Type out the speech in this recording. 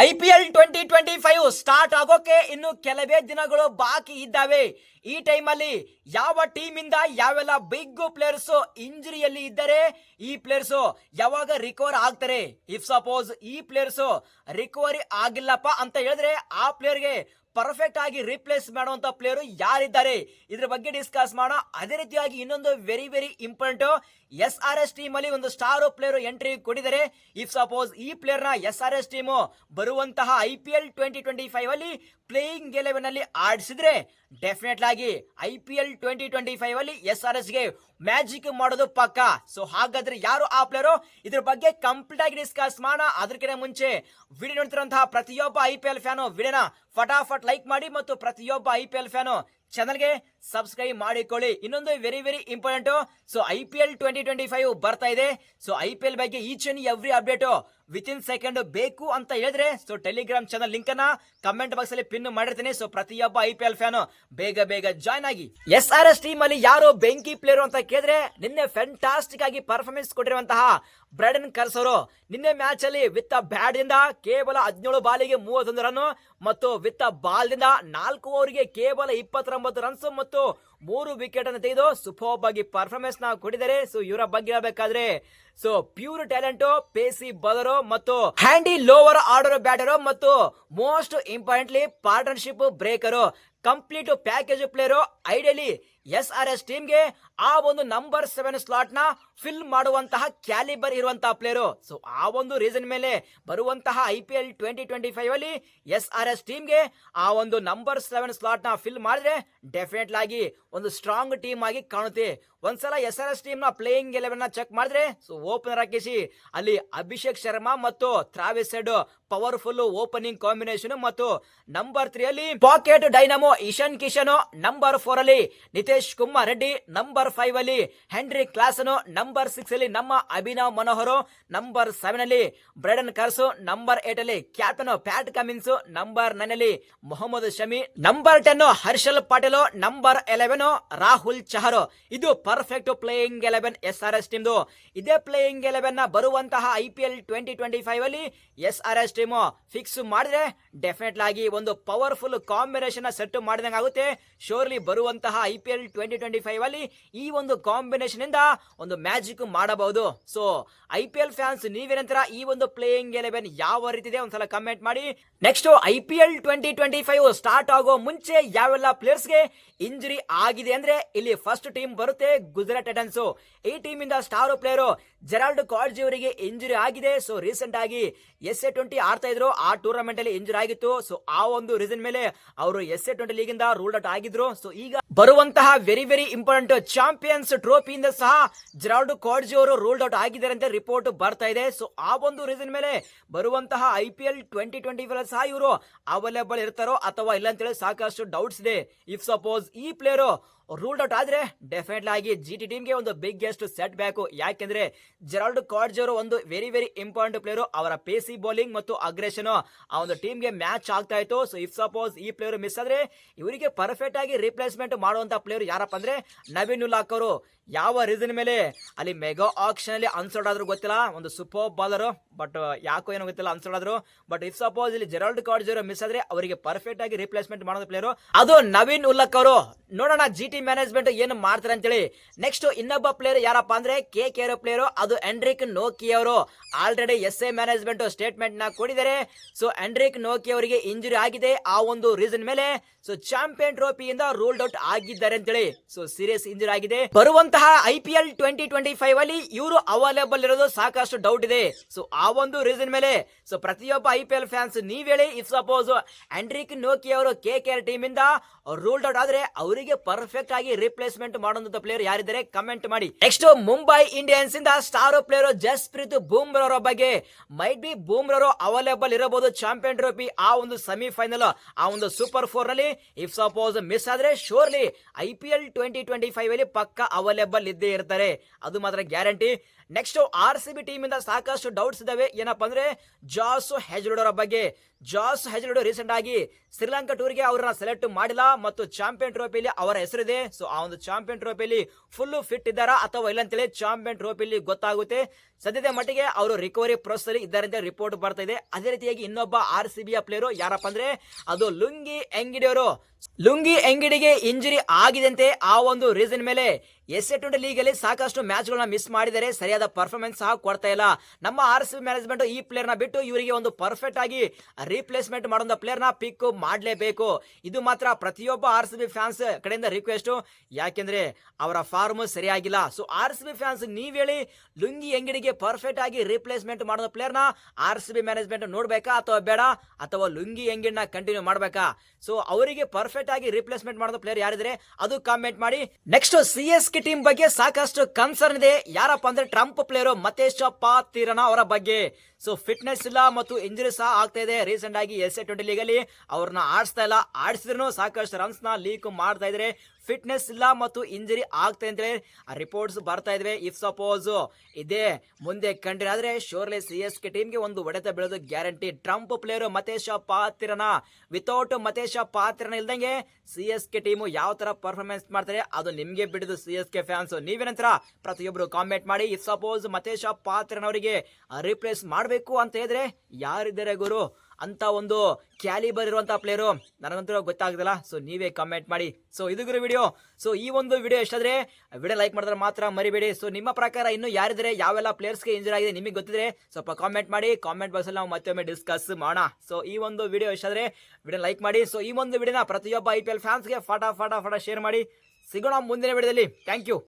IPL 2025 start ಆಗೋಕೆ ಇನ್ನು ಕೆಲವೇ ದಿನಗಳು ಬಾಕಿ ಇದ್ದಾವೆ. ಈ ಟೈಮಲ್ಲಿ ಯಾವ ಟೀಮ್ ಇಂದ ಯಾವೆಲ್ಲ ಬಿಗ್ ಪ್ಲೇಯರ್ಸ್ ಇಂಜುರಿಯಲ್ಲಿ ಇದ್ದಾರೆ, ಈ ಪ್ಲೇಯರ್ಸ್ ಯಾವಾಗ ರಿಕವರ್ ಆಗ್ತಾರೆ. ಇಫ್ ಸಪೋಸ್ ಈ ಪ್ಲೇಯರ್ಸ್ ರಿಕವರಿ ಆಗಿಲ್ಲಪ್ಪ ಅಂತ ಹೇಳಿದ್ರೆ ಆ ಪ್ಲೇಯರ್ಗೆ ಪರ್ಫೆಕ್ಟ್ ಆಗಿ ರಿಪ್ಲೇಸ್ ಮಾಡುವಂತ ಪ್ಲೇಯರ್ ಯಾರಿದ್ದಾರೆ ಇದ್ರ ಬಗ್ಗೆ ಡಿಸ್ಕಸ್ ಮಾಡೋಣ. ಅದೇ ರೀತಿಯಾಗಿ ಇನ್ನೊಂದು ವೆರಿ ಇಂಪಾರ್ಟೆಂಟ್, SRS ಟೀಮ್ ಅಲ್ಲಿ ಒಂದು ಸ್ಟಾರ್ ಪ್ಲೇಯರ್ ಎಂಟ್ರಿ ಕೊಟ್ಟಿದ್ದಾರೆ. ಇಫ್ ಸಪೋಸ್ ಈ ಪ್ಲೇಯರ್ ನ SRS ಟೀಮ್ ಬರುವಂತಹ IPL 2025 ಅಲ್ಲಿ ಪ್ಲೇಯಿಂಗ್ 11 ಅಲ್ಲಿ ಆಡಿಸಿದ್ರೆ ಡೆಫಿನೆಟ್ ಆಗಿ IPL 2025 ಅಲ್ಲಿ SRS ಗೆ ಮ್ಯಾಜಿಕ್ ಮಾಡೋದು ಪಕ್ಕ. ಸೊ ಹಾಗಾದ್ರೆ ಯಾರು ಆ ಪ್ಲೇಯರ್, ಇದ್ರ ಬಗ್ಗೆ ಕಂಪ್ಲೀಟ್ ಆಗಿ ಡಿಸ್ಕಸ್ ಮಾಡೋಣ. ಅದಕ್ಕಿಂತ ಮುಂಚೆ ವಿಡಿಯೋ ನೋಡ್ತಿರುವಂತಹ ಪ್ರತಿಯೊಬ್ಬ IPL ಫ್ಯಾನು ವಿಡಿಯೋನ ಫಟಾಫಟ್ ಲೈಕ್ ಮಾಡಿ ಮತ್ತು ಪ್ರತಿಯೊಬ್ಬ IPL ಫ್ಯಾನು ಚಾನಲ್ಗೆ ಸಬ್ಸ್ಕ್ರೈಬ್ ಮಾಡಿಕೊಳ್ಳಿ. ಇನ್ನೊಂದು ವೆರಿ ಇಂಪಾರ್ಟೆಂಟ್, ಸೊ IPL 2025 ಬರ್ತಾ ಇದೆ. ಸೊ IPL ಬಗ್ಗೆ each and every update within second ಬೇಕು ಅಂತ ಹೇಳಿದ್ರೆ ಸೊ ಟೆಲಿಗ್ರಾಮ್ ಚಾನಲ್ ಲಿಂಕ್ ಅನ್ನ ಕಮೆಂಟ್ ಬಾಕ್ಸ್ ಅಲ್ಲಿ ಪಿನ್ ಮಾಡಿರ್ತೀನಿ. ಸೊ ಪ್ರತಿಯೊಬ್ಬ IPL ಫ್ಯಾನು ಬೇಗ ಜಾಯ್ನ್ ಆಗಿ. SRS ಟೀಮ್ ಅಲ್ಲಿ ಯಾರು ಬೆಂಕಿ ಪ್ಲೇಯರ್ ಅಂತ ಕೇಳಿದ್ರೆ ನಿನ್ನೆ ಫ್ಯಾಂಟಾಸ್ಟಿಕ್ ಆಗಿ ಪರ್ಫಾರ್ಮೆನ್ಸ್ ಕೊಟ್ಟಿರುವಂತಹ ಬ್ರಾಡನ್ ಕರ್ಸ್ ಅವರು ನಿನ್ನೆ ಮ್ಯಾಚ್ ಅಲ್ಲಿ ವಿತ್ ಬ್ಯಾಟ್ ದಿಂದ ಕೇವಲ 17 ಬಾಲಿಗೆ 31 ರನ್ ಮತ್ತು ವಿತ್ ಬಾಲ್ ದಿಂದ 4 ಓವರ್ಗೆ ಕೇವಲ 29 ರನ್ಸ್ ಮತ್ತು 3 ವಿಕೆಟ್ ಅನ್ನು ತೆಗೆದು ಸೂಪರ್ ಆಗಿ ಪರ್ಫಾರ್ಮೆನ್ಸ್ ನ ಕೊಟ್ಟಿದ್ದಾರೆ. ಸೊ ಇವರ ಬಗ್ಗೆ ಹೇಳಬೇಕಾದ್ರೆ ಸೊ ಪ್ಯೂರ್ ಟ್ಯಾಲೆಂಟ್, ಪೇಸಿ ಬೌಲರ್ ಮತ್ತು ಹ್ಯಾಂಡಿ ಲೋವರ್ ಆರ್ಡರ್ ಬ್ಯಾಟರ್ ಮತ್ತು most importantly partnership breaker, complete package player. Ideally SRS team ಗೆ ಆ ಒಂದು ನಂಬರ್ 7 ಸ್ಲಾಟ್ ನ ಫಿಲ್ ಮಾಡುವಂತಹ ಕ್ಯಾಲಿಬರ್ ಇರುವಂತಹ ಪ್ಲೇಯರ್. ಸೊ ಆ ಒಂದು ರೀಸನ್ ಮೇಲೆ ಬರುವಂತಹ IPL 2025 ಅಲ್ಲಿ SRS ಟೀಮ್ ಗೆ ಆ ಒಂದು ನಂಬರ್ 7 ಸ್ಲಾಟ್ ನ ಫಿಲ್ ಮಾಡಿದ್ರೆ ಡೆಫಿನೆಟ್ ಆಗಿ ಒಂದು ಸ್ಟ್ರಾಂಗ್ ಟೀಮ್ ಆಗಿ ಕಾಣುತ್ತೆ. ಒಂದ್ಸಲ SRS ಟೀಮ್ ನ ಪ್ಲೇಯಿಂಗ್ 11 ನ ಚೆಕ್ ಮಾಡಿದ್ರೆ ಸೊ ಓಪನರ್ ಹಾಕಿಸಿ ಅಲ್ಲಿ ಅಭಿಷೇಕ್ ಶರ್ಮಾ ಮತ್ತು Travis Head powerful opening combination ಮತ್ತು ನಂಬರ್ 3 ಅಲ್ಲಿ pocket dynamo Ishan Kishan, number 4 ಅಲ್ಲಿ ನಿತೇಶ್ ಕುಮಾರ್ ರೆಡ್ಡಿ, ನಂಬರ್ 5 ಅಲ್ಲಿ ಹೆನ್ರಿ ಕ್ಲಾಸನ್, ನಂಬರ್ 6 ಅಲ್ಲಿ ನಮ್ಮ ಅಭಿನವ್ ಮನೋಹರ್, ನಂಬರ್ 7 ಅಲ್ಲಿ ಬ್ರಾಡನ್ ಕರ್ಸ್, ನಂಬರ್ 8 ಅಲ್ಲಿ ಕ್ಯಾಪ್ಟನ್ ಪ್ಯಾಟ್ ಕಮಿನ್ಸ್, ನಂಬರ್ 9 ಅಲ್ಲಿ ಮೊಹಮ್ಮದ್ ಶಮಿ, ನಂಬರ್ 10 ಹರ್ಷಲ್ ಪಟೇಲ್, ನಂಬರ್ 11 ರಾಹುಲ್ ಚಹರ್. ಇದು ಪರ್ಫೆಕ್ಟ್ ಪ್ಲೇಯಿಂಗ್ 11 SRS ಟೀಮ್. ಇದೇ ಪ್ಲೇಯಿಂಗ್ 11 ನ ಬರುವಂತಹ IPL 2025 ಅಲ್ಲಿ SRS ಟೀಮ್ ಫಿಕ್ಸ್ ಮಾಡಿದ್ರೆ ಡೆಫಿನೆಟ್ ಆಗಿ ಒಂದು ಪವರ್ಫುಲ್ ಕಾಂಬಿನೇಷನ್ ಸೆಟ್ ಮಾಡಿದಂಗೆ ಆಗುತ್ತೆ. ಶೋರ್ಲಿ ಬರುವಂತಹ IPL 2025 ಅಲ್ಲಿ ಈ ಒಂದು ಕಾಂಬಿನೇಷನ್ ಇಂದ ಒಂದು ಮ್ಯಾಜಿಕ್ ಮಾಡಬಹುದು. ಸೊ IPL ಫ್ಯಾನ್ಸ್ ನೀವೇನಂತರ ಈ ಒಂದು ಪ್ಲೇಯಿಂಗ್ 11 ಯಾವ ರೀತಿ ಇದೆ ಒಂದ್ಸಲ ಕಮೆಂಟ್ ಮಾಡಿ. ನೆಕ್ಸ್ಟ್ IPL 2025 ಸ್ಟಾರ್ಟ್ ಆಗೋ ಮುಂಚೆ ಯಾವೆಲ್ಲ ಪ್ಲೇಯರ್ಸ್ ಗೆ ಇಂಜುರಿ ಆಗಿದೆ ಅಂದ್ರೆ ಇಲ್ಲಿ ಫಸ್ಟ್ ಟೀಮ್ ಬರುತ್ತೆ ಗುಜರಾತ್ ಟೈಟನ್ಸ್. ಈ ಟೀಮ್ ಇಂದ ಸ್ಟಾರ್ ಪ್ಲೇಯರ್ ಜೆರಾಲ್ಡ್ ಕಾಡ್ಜಿ ಅವರಿಗೆ ಇಂಜುರಿ ಆಗಿದೆ. ಸೊ ರೀಸೆಂಟ್ ಆಗಿ SA20 ಆಡ್ತಾ ಇದ್ರು, ಆ ಟೂರ್ನಮೆಂಟ್ ಅಲ್ಲಿ ಇಂಜುರಿ ಆಗಿತ್ತು. ಸೊ ಆ ಒಂದು ರೀಸನ್ ಮೇಲೆ ಅವರು SA20 ಲೀಗ್ ಇಂದ ರೂಲ್ಡ್ ಔಟ್ ಆಗಿದ್ರು. ಸೊ ಈಗ ಬರುವಂತಹ ವೆರಿ ಇಂಪಾರ್ಟೆಂಟ್ ಚಾಂಪಿಯನ್ಸ್ ಟ್ರೋಫಿಯಿಂದ ಸಹ ಜೆರಾಲ್ಡ್ ಕಾಡ್ಜಿ ಅವರು ರೂಲ್ಡ್ ಔಟ್ ಆಗಿದ್ದಾರೆ ಅಂತ ರಿಪೋರ್ಟ್ ಬರ್ತಾ ಇದೆ. ಸೊ ಆ ಒಂದು ರೀಸನ್ ಮೇಲೆ ಬರುವಂತಹ IPL 2025 ಸಹ ಇವರು ಅವೈಲೇಬಲ್ ಇರ್ತಾರೋ ಅಥವಾ ಇಲ್ಲ ಅಂತ ಹೇಳಿ ಸಾಕಷ್ಟು ಡೌಟ್ಸ್ ಇದೆ. ಇಫ್ ಸಪೋಸ್ ಈ ಪ್ಲೇಯರ್ ರೂಲ್ಡ್ ಔಟ್ ಆದ್ರೆ ಡೆಫಿನೆಟ್ಲಿ ಆಗಿ GT ಟೀಮ್ ಗೆ ಒಂದು ಬಿಗ್ಗೆಸ್ಟ್ ಸೆಟ್ ಬ್ಯಾಕ್. ಯಾಕೆಂದ್ರೆ ಜೆರಾಲ್ಡ್ ಕಾಡ್ಜಿ ಅವರು ಒಂದು ವೆರಿ ಇಂಪಾರ್ಟೆಂಟ್ ಪ್ಲೇಯರ್. ಅವರ ಪೇಸಿ ಬೌಲಿಂಗ್ ಮತ್ತು ಅಗ್ರೆಷನ್ ಆ ಒಂದು ಟೀಮ್ ಗೆ ಮ್ಯಾಚ್ ಆಗ್ತಾ ಇತ್ತು. ಸೊ ಇಫ್ ಸಪೋಸ್ ಈ ಪ್ಲೇಯರ್ ಮಿಸ್ ಆದ್ರೆ ಇವರಿಗೆ ಪರ್ಫೆಕ್ಟ್ ಆಗಿ ರಿಪ್ಲೇಸ್ಮೆಂಟ್ ಮಾಡುವಂತ ಪ್ಲೇಯರ್ ಯಾರಪ್ಪ ಅಂದ್ರೆ ನವೀನ್ ಉಲ್ಲಾಕ್ ಅವರು. ಯಾವ ರೀಸನ್ ಮೇಲೆ ಅಲ್ಲಿ ಮೆಗಾ ಆಕ್ಷನ್ ಅಲ್ಲಿ ಅನ್ಸೋಲ್ಡ್ ಆದ್ರೂ ಗೊತ್ತಿಲ್ಲ, ಒಂದು ಸೂಪರ್ ಬಾಲರ್, ಬಟ್ ಯಾಕೋ ಏನೋ ಗೊತ್ತಿಲ್ಲ ಅನ್ಸೋಲ್ಡ್ ಆದ್ರು. ಬಟ್ ಇಫ್ ಸಪೋಸ್ ಇಲ್ಲಿ ಜೆರಾಲ್ಡ್ ಕಾಡ್ಜಿ ಅವರು ಮಿಸ್ ಆದ್ರೆ ಅವರಿಗೆ ಪರ್ಫೆಕ್ಟ್ ಆಗಿ ರಿಪ್ಲೇಸ್ಮೆಂಟ್ ಮಾಡೋ ಪ್ಲೇಯರ್ ಅದು ನವೀನ್ ಉಲ್ಲಾಕ್ ಅವರು. ನೋಡೋಣ GT ಮ್ಯಾನೇಜ್ಮೆಂಟ್ ಏನು ಮಾಡ್ತಾರೆ ಅಂತೇಳಿ. ನೆಕ್ಸ್ಟ್ ಇನ್ನೊಬ್ಬ ಪ್ಲೇಯರ್ ಯಾರಪ್ಪ ಅಂದ್ರೆ KKR ಪ್ಲೇಯರ್, ಅದು ಎಂಡ್ರಿಕ್ ನೋಕಿ ಅವರು. ಆಲ್ರೆಡಿ SA ಮ್ಯಾನೇಜ್ಮೆಂಟ್ ಸ್ಟೇಟ್ಮೆಂಟ್ ನ ಕೊಟ್ಟಿದ್ದಾರೆ. ಸೊ ಎಂಡ್ರಿಕ್ ನೋಕಿ ಅವರಿಗೆ ಇಂಜುರಿ ಆಗಿದೆ. ಆ ಒಂದು ರೀಸನ್ ಮೇಲೆ ಸೊ ಚಾಂಪಿಯನ್ ಟ್ರೋಫಿಯಿಂದ ರೂಲ್ಡ್ ಔಟ್ ಆಗಿದ್ದಾರೆ ಅಂತೇಳಿ. ಸೊ ಸೀರಿಯಸ್ ಇಂಜುರಿ ಆಗಿದೆ. ಬರುವಂತಹ IPL 2025 ಅಲ್ಲಿ ಇವರು ಅವೈಲೇಬಲ್ ಇರೋದು ಸಾಕಷ್ಟು ಡೌಟ್ ಇದೆ. ಸೊ ಆ ಒಂದು ರೀಸನ್ ಮೇಲೆ ಸೊ ಪ್ರತಿಯೊಬ್ಬ IPL ಫ್ಯಾನ್ಸ್ ನೀವ್ ಹೇಳಿ, ಇಫ್ ಸಪೋಸ್ ಎಂಡ್ರಿಕ್ ನೋಕಿ ಅವರು KKR ಟೀಮ್ ಇಂದ ರೂಲ್ಡ್ ಔಟ್ ಆದ್ರೆ ಅವರಿಗೆ ಪರ್ಫೆಕ್ಟ್ ಆಗಿ ರಿಪ್ಲೇಸ್ಮೆಂಟ್ ಮಾಡುವಂತ ಪ್ಲೇಯರ್ ಯಾರಿದ್ದಾರೆ ಕಮೆಂಟ್ ಮಾಡಿ. ನೆಕ್ಸ್ಟ್ ಮುಂಬೈ ಇಂಡಿಯನ್ಸ್ ಇಂದ ಸ್ಟಾರ್ ಪ್ಲೇಯರ್ ಜಸ್ಪ್ರೀತ್ ಬೂಮ್ರಾ ಅವರ ಬಗ್ಗೆ. ಮೈಟ್ ಬಿ ಬೂಮ್ರಾ ಅವರು ಅವೈಲೇಬಲ್ ಇರಬಹುದು ಚಾಂಪಿಯನ್ ಟ್ರೋಫಿ ಆ ಒಂದು ಸೆಮಿಫೈನಲ್ ಆ ಒಂದು ಸೂಪರ್ 4 ನಲ್ಲಿ. ಇಫ್ ಸಪೋಸ್ ಮಿಸ್ ಆದ್ರೆ ಶೋರ್ಲಿ IPL 2025 ಅಲ್ಲಿ ಪಕ್ಕ ಅವೈಲೇಬಲ್ ಇದ್ದೇ ಇರ್ತಾರೆ, ಅದು ಮಾತ್ರ ಗ್ಯಾರಂಟಿ. ನೆಕ್ಸ್ಟ್ RCB ಟೀಮ್ ಇಂದ ಸಾಕಷ್ಟು ಡೌಟ್ಸ್ ಇದಾವೆ. ಏನಪ್ಪಾ ಅಂದ್ರೆ ಜಾಸ್ ಹೆಜ್ಲುಡ್ ಅವರ ಬಗ್ಗೆ. ಜಾಸ್ ಹೆಜ್ಲುಡ್ ರೀಸೆಂಟ್ ಆಗಿ ಶ್ರೀಲಂಕಾ ಟೂರ್ಗೆ ಅವರನ್ನ ಸೆಲೆಕ್ಟ್ ಮಾಡಿಲ್ಲ ಮತ್ತು ಚಾಂಪಿಯನ್ ಟ್ರೋಫಿಲಿ ಅವರ ಹೆಸರಿದೆ. ಸೊ ಆ ಒಂದು ಚಾಂಪಿಯನ್ ಟ್ರೋಫಿಲಿ ಫುಲ್ ಫಿಟ್ ಇದ್ದಾರಾ ಅಥವಾ ಇಲ್ಲ ಅಂತೇಳಿ ಚಾಂಪಿಯನ್ ಟ್ರೋಫಿಲಿ ಗೊತ್ತಾಗುತ್ತೆ. ಸದ್ಯದ ಮಟ್ಟಿಗೆ ಅವರು ರಿಕವರಿ ಪ್ರೋಸೆಸ್ ಅಲ್ಲಿ ಇದ್ದಾರೆ ಅಂತ ರಿಪೋರ್ಟ್ ಬರ್ತಾ ಇದೆ. ಅದೇ ರೀತಿಯಾಗಿ ಇನ್ನೊಬ್ಬ RCB ಪ್ಲೇಯರ್ ಯಾರಪ್ಪ ಅಂದ್ರೆ ಅದು ಲುಂಗಿ ಎಂಗಿಡಿ ಅವರು. ಲುಂಗಿ ಎಂಗಿಡಿಗೆ ಇಂಜುರಿ ಆಗಿದಂತೆ. ಆ ಒಂದು ರೀಸನ್ ಮೇಲೆ SA20 ಲೀಗ್ ಅಲ್ಲಿ ಸಾಕಷ್ಟು ಮ್ಯಾಚ್ ಗಳನ್ನ ಮಿಸ್ ಮಾಡಿದರೆ, ಸರಿಯಾದ ಪರ್ಫಾರ್ಮೆನ್ಸ್ ಸಹ ಕೊಡ್ತಾ ಇಲ್ಲ. ನಮ್ಮ RCB ಮ್ಯಾನೇಜ್ಮೆಂಟ್ ಈ ಪ್ಲೇಯರ್ ನ ಬಿಟ್ಟು ಇವರಿಗೆ ಒಂದು ಪರ್ಫೆಕ್ಟ್ ಆಗಿ ರೀಪ್ಲೇಸ್ಮೆಂಟ್ ಮಾಡೋ ಪ್ಲೇಯರ್ ನ ಪಿಕ್ ಮಾಡಲೇಬೇಕು. ಇದು ಮಾತ್ರ ಪ್ರತಿಯೊಬ್ಬ RCB ಫ್ಯಾನ್ಸ್ ಕಡೆಯಿಂದ ರಿಕ್ವೆಸ್ಟ್. ಯಾಕೆಂದ್ರೆ ಅವರ ಫಾರ್ಮ್ ಸರಿಯಾಗಿಲ್ಲ. ಸೊ RCB ಫ್ಯಾನ್ಸ್ ನೀವ್ ಹೇಳಿ, ಲುಂಗಿ ಎಂಗಿಡಿಗೆ ಪರ್ಫೆಕ್ಟ್ ಆಗಿ ರೀಪ್ಲೇಸ್ಮೆಂಟ್ ಮಾಡೋ ಪ್ಲೇಯರ್ ನ RCB ಮ್ಯಾನೇಜ್ಮೆಂಟ್ ನೋಡ್ಬೇಕಾ ಅಥವಾ ಬೇಡ, ಅಥವಾ ಲುಂಗಿ ಎಂಗಿಡಿನ ಕಂಟಿನ್ಯೂ ಮಾಡ್ಬೇಕಾ? ಸೊ ಅವರಿಗೆ ಪರ್ಫೆಕ್ಟ್ ಆಗಿ ರೀಪ್ಲೇಸ್ಮೆಂಟ್ ಮಾಡೋ ಪ್ಲೇಯರ್ ಯಾರಿದ್ರೆ ಅದು ಕಾಮೆಂಟ್ ಮಾಡಿ. ನೆಕ್ಸ್ಟ್ CSK ಟೀಮ್ ಬಗ್ಗೆ ಸಾಕಷ್ಟು ಕನ್ಸರ್ನ್ ಇದೆ. ಯಾರಪ್ಪ ಅಂದ್ರೆ ಟ್ರಂಪ್ ಪ್ಲೇಯರ್ ಮತೇಶ್ ಪಾತಿರನ ಅವರ ಬಗ್ಗೆ. ಸೊ ಫಿಟ್ನೆಸ್ ಇಲ್ಲ ಮತ್ತು ಇಂಜುರಿ ಸಹ ಆಗ್ತಾ ಇದೆ. ರೀಸೆಂಟ್ ಆಗಿ SA20 ಲೀಗ್ ಅಲ್ಲಿ ಅವ್ರನ್ನ ಆಡಿಸ್ತಾ ಇಲ್ಲ. ಆಡಿಸಿದ್ರು ಸಾಕಷ್ಟು ರನ್ಸ್ ನ ಲೀಕ್ ಮಾಡ್ತಾ ಇದ್ರೆ. ಫಿಟ್ನೆಸ್ ಇಲ್ಲ ಮತ್ತು ಇಂಜುರಿ ಆಗ್ತಾ ಅಂತ ಹೇಳಿ ರಿಪೋರ್ಟ್ಸ್ ಬರ್ತಾ ಇದ್ವಿ. ಇಫ್ ಸಪೋಸ್ ಇದೇ ಮುಂದೆ ಕಂಟಿನ್ಯೂ ಆದ್ರೆ ಶೋರ್ಲಿ CSK ಟೀಮ್ಗೆ ಒಂದು ಹೊಡೆತ ಬೀಳೋದು ಗ್ಯಾರಂಟಿ. ಟ್ರಂಪ್ ಪ್ಲೇಯರ್ ಮತೇಶ್ ಪಾತಿರನ, ವಿತೌಟ್ ಮತೇಶ್ ಪಾತಿರನ ಇಲ್ದಂಗೆ CSK ಟೀಮು ಯಾವ ತರ ಪರ್ಫಾರ್ಮೆನ್ಸ್ ಮಾಡ್ತಾರೆ ಅದು ನಿಮ್ಗೆ ಬಿಡಿದು CSK ಫ್ಯಾನ್ಸ್. ನೀವೇನಂತರ ಪ್ರತಿಯೊಬ್ರು ಕಾಮೆಂಟ್ ಮಾಡಿ. ಇಫ್ ಸಪೋಸ್ ಮತೇಶ್ ಪಾತಿರನ್ ಅವರಿಗೆ ರಿಪ್ಲೇಸ್ ಮಾಡಬೇಕು ಅಂತ ಹೇಳಿದ್ರೆ ಯಾರಿದ್ದಾರೆ ಗುರು ಅಂತ ಒಂದು ಕ್ಯಾಲಿಬರ್ ಇರುವಂತಹ ಪ್ಲೇಯರು ನನಗಂತೂ ಗೊತ್ತಾಗ್ತಿಲ್ಲ. ಸೊ ನೀವೇ ಕಮೆಂಟ್ ಮಾಡಿ. ಸೊ ಇದು ಗುರು ವಿಡಿಯೋ. ಸೊ ಈ ಒಂದು ವಿಡಿಯೋ ಎಷ್ಟಾದ್ರೆ ವಿಡಿಯೋ ಲೈಕ್ ಮಾಡಿದ್ರೆ ಮಾತ್ರ ಮರಿಬೇಡಿ. ಸೊ ನಿಮ್ಮ ಪ್ರಕಾರ ಇನ್ನು ಯಾರಿದ್ರೆ, ಯಾವೆಲ್ಲ ಪ್ಲೇಯರ್ಸ್ಗೆ ಇಂಜುರಿ ಆಗಿದೆ ನಿಮಗೆ ಗೊತ್ತಿದ್ರೆ ಸ್ವಲ್ಪ ಕಾಮೆಂಟ್ ಮಾಡಿ. ಕಾಮೆಂಟ್ ಬಾಕ್ಸ್ ಅಲ್ಲಿ ನಾವು ಮತ್ತೊಮ್ಮೆ ಡಿಸ್ಕಸ್ ಮಾಡೋಣ. ಸೊ ಈ ಒಂದು ವಿಡಿಯೋ ಎಷ್ಟಾದ್ರೆ ವಿಡಿಯೋ ಲೈಕ್ ಮಾಡಿ. ಸೊ ಈ ಒಂದು ವಿಡಿಯೋನ ಪ್ರತಿಯೊಬ್ಬ IPL ಫ್ಯಾನ್ಸ್ಗೆ ಫಟ ಶೇರ್ ಮಾಡಿ. ಸಿಗೋಣ ಮುಂದಿನ ವಿಡಿಯೋದಲ್ಲಿ. Thank you.